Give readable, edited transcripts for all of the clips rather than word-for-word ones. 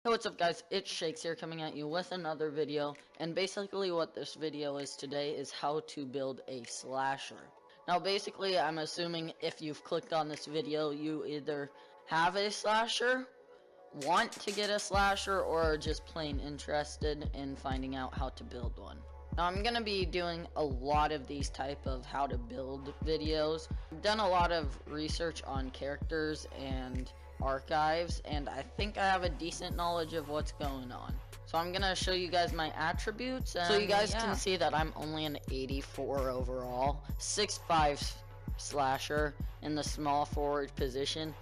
Hey, what's up guys, it's Shakes here coming at you with another video, and basically what this video is today is how to build a slasher. Now basically I'm assuming if you've clicked on this video, you either have a slasher, want to get a slasher, or are just plain interested in finding out how to build one. Now I'm gonna be doing a lot of these type of how to build videos. I've done a lot of research on characters and archives, and I think I have a decent knowledge of what's going on. So I'm gonna show you guys my attributes, and so you guys can see that I'm only an 84 overall, 6'5" slasher in the small forward position.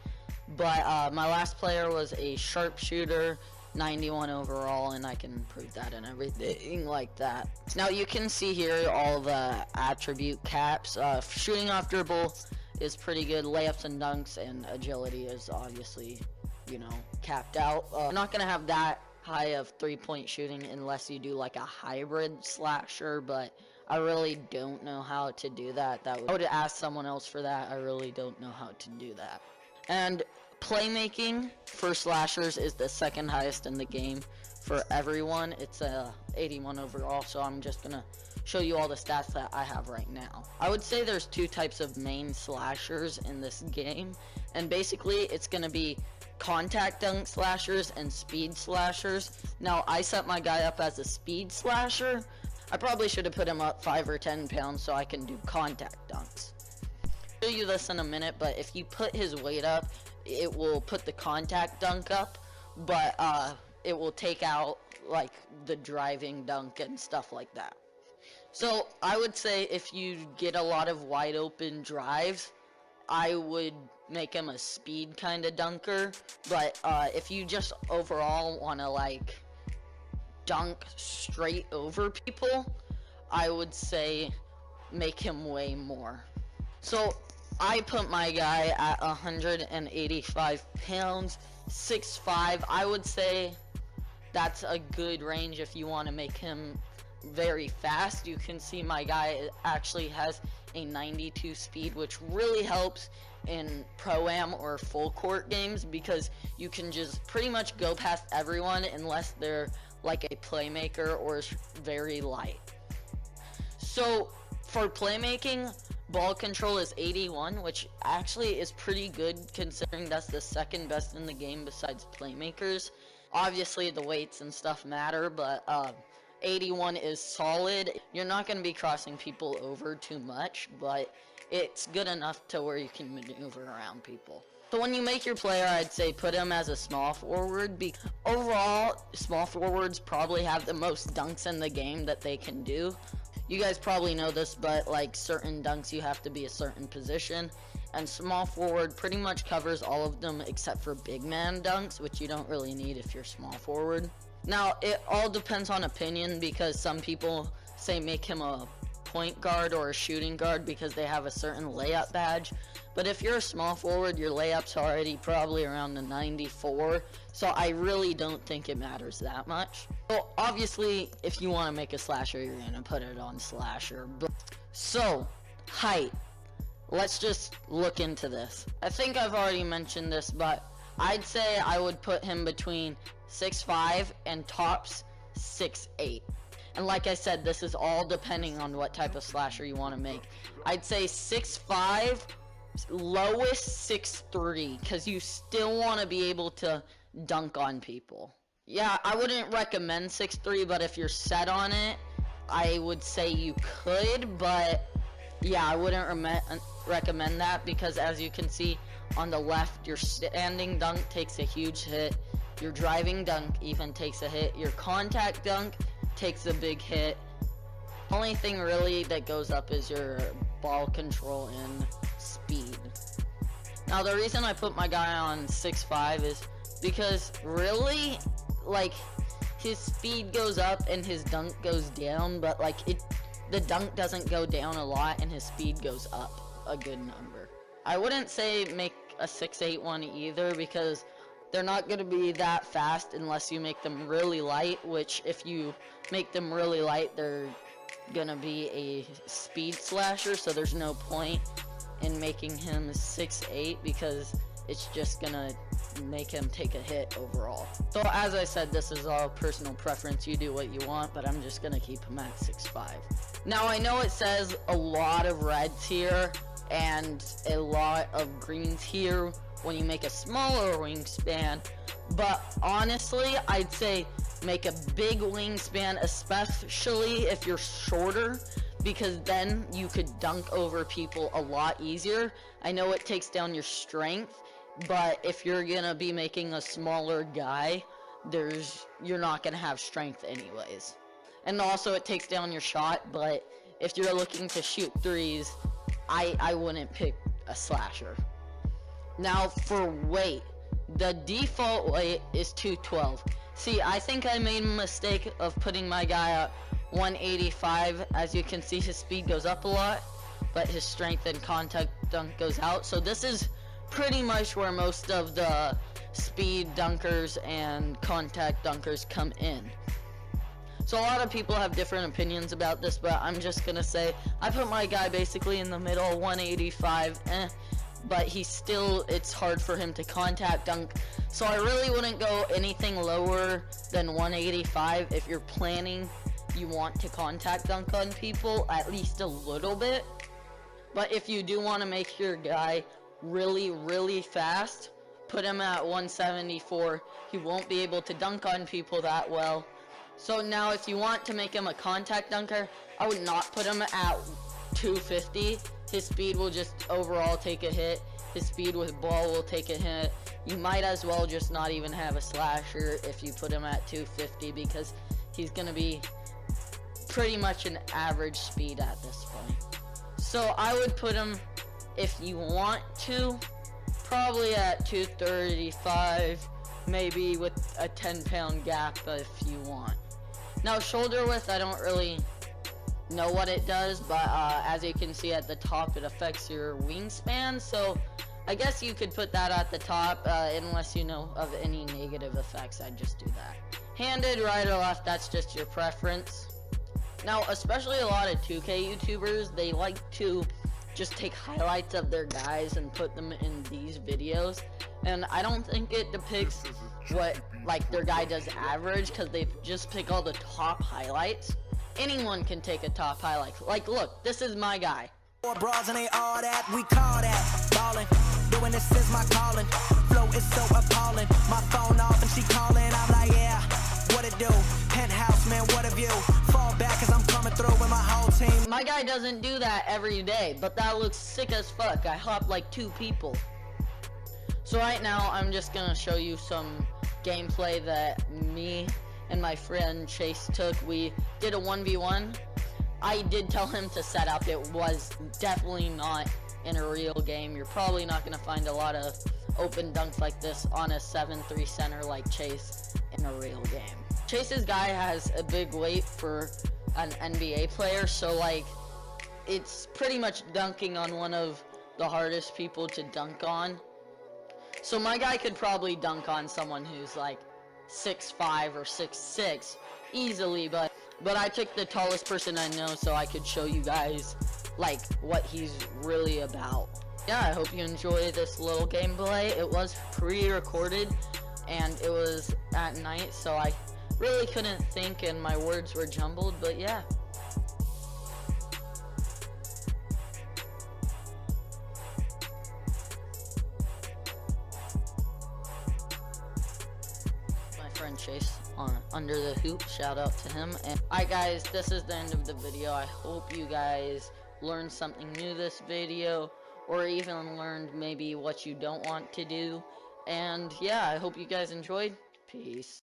But my last player was a sharpshooter, 91 overall, and I can prove that and everything like that. Now you can see here all the attribute caps. Shooting off dribble is pretty good. Layups and dunks and agility is obviously, you know, capped out. I'm not gonna have that high of 3-point shooting unless you do like a hybrid slasher, but I really don't know how to do that. I would ask someone else for that. I really don't know how to do that. And playmaking for slashers is the second highest in the game for everyone. It's a 81 overall, so I'm just gonna show you all the stats that I have right now. I would say there's two types of main slashers in this game, and basically it's gonna be contact dunk slashers and speed slashers. Now I set my guy up as a speed slasher. I probably should have put him up 5 or 10 pounds so I can do contact dunks. I'll show you this in a minute, but if you put his weight up, it will put the contact dunk up, but it will take out like the driving dunk and stuff like that. So I would say if you get a lot of wide open drives, I would make him a speed kind of dunker. But if you just overall want to like dunk straight over people, I would say make him way more. So I put my guy at 185 pounds, 6'5". I would say that's a good range if you want to make him very fast. You can see my guy actually has a 92 speed, which really helps in pro-am or full court games because you can just pretty much go past everyone unless they're like a playmaker or very light. So for playmaking, ball control is 81, which actually is pretty good considering that's the second best in the game besides playmakers. Obviously the weights and stuff matter, but 81 is solid. You're not going to be crossing people over too much, but it's good enough to where you can maneuver around people. So when you make your player, I'd say put him as a small forward. Overall, small forwards probably have the most dunks in the game that they can do. You guys probably know this, but like certain dunks you have to be a certain position, and small forward pretty much covers all of them except for big man dunks, which you don't really need if you're small forward. Now it all depends on opinion because some people say make him a point guard or a shooting guard because they have a certain layup badge, but if you're a small forward, your layup's already probably around the 94, so I really don't think it matters that much. So obviously if you want to make a slasher, you're gonna put it on slasher. So height, let's just look into this. I think I've already mentioned this, but I'd say I would put him between 6'5" and tops 6'8". And like I said, this is all depending on what type of slasher you want to make. I'd say 6'5", lowest 6'3", because you still want to be able to dunk on people. Yeah, I wouldn't recommend 6'3", but if you're set on it, I would say you could, but yeah, I wouldn't recommend that because as you can see on the left, your standing dunk takes a huge hit. Your driving dunk even takes a hit. Your contact dunk takes a big hit. Only thing really that goes up is your ball control and speed. Now the reason I put my guy on 6'5" is because really, like, his speed goes up and his dunk goes down, but like the dunk doesn't go down a lot and his speed goes up a good number. I wouldn't say make a 6'8" one either because they're not going to be that fast unless you make them really light, which if you make them really light, they're going to be a speed slasher, so there's no point in making him 6'8" because it's just going to make him take a hit overall. So as I said, this is all personal preference. You do what you want, but I'm just gonna keep him at 6'5". Now I know it says a lot of reds here and a lot of greens here when you make a smaller wingspan, but honestly I'd say make a big wingspan, especially if you're shorter, because then you could dunk over people a lot easier. I know it takes down your strength, but if you're gonna be making a smaller guy, you're not gonna have strength anyways. And also it takes down your shot, but if you're looking to shoot threes, I wouldn't pick a slasher. Now for weight, the default weight is 212. See, I think I made a mistake of putting my guy at 185. As you can see, his speed goes up a lot, but his strength and contact dunk goes out. So this is pretty much where most of the speed dunkers and contact dunkers come in. So a lot of people have different opinions about this, but I'm just gonna say I put my guy basically in the middle, 185, but it's hard for him to contact dunk. So I really wouldn't go anything lower than 185 if you're planning you want to contact dunk on people, at least a little bit. But if you do want to make your guy really, really fast, put him at 174. He won't be able to dunk on people that well. So now if you want to make him a contact dunker, I would not put him at 250. His speed will just overall take a hit. His speed with ball will take a hit. You might as well just not even have a slasher if you put him at 250, because he's going to be pretty much an average speed at this point. So I would put him, if you want to, probably at 235, maybe with a 10-pound gap if you want. Now shoulder width, I don't really know what it does, but as you can see at the top, it affects your wingspan, so I guess you could put that at the top, unless you know of any negative effects. I'd just do that. Handed, right or left, that's just your preference. Now, especially a lot of 2K YouTubers, they like to just take highlights of their guys and put them in these videos, and I don't think it depicts what like their guy does average, because they just pick all the top highlights. Anyone can take a top highlight. Like, look, this is my guy. Bras and they all that, we call that ballin'. Doing this is my calling. Flow is so appalling. My phone off and she calling. I'm like, yeah, what it do? Penthouse, man, what a view. Fall back cause I'm coming through with my whole team. My guy doesn't do that every day, but that looks sick as fuck. I hopped like 2 people. So right now, I'm just gonna show you some gameplay that me and my friend Chase took. We did a 1v1. I did tell him to set up. It was definitely not in a real game. You're probably not gonna find a lot of open dunks like this on a 7'3" center like Chase in a real game. Chase's guy has a big weight for an NBA player, so like it's pretty much dunking on one of the hardest people to dunk on. So my guy could probably dunk on someone who's like 6'5" or 6'6" easily, but I took the tallest person I know so I could show you guys like what he's really about. Yeah, I hope you enjoy this little gameplay. It was pre-recorded and it was at night, so I really couldn't think and my words were jumbled, but yeah. Friend Chase on Under the Hoop, shout out to him. And alright guys, this is the end of the video. I hope you guys learned something new this video, or even learned maybe what you don't want to do. And yeah, I hope you guys enjoyed. Peace.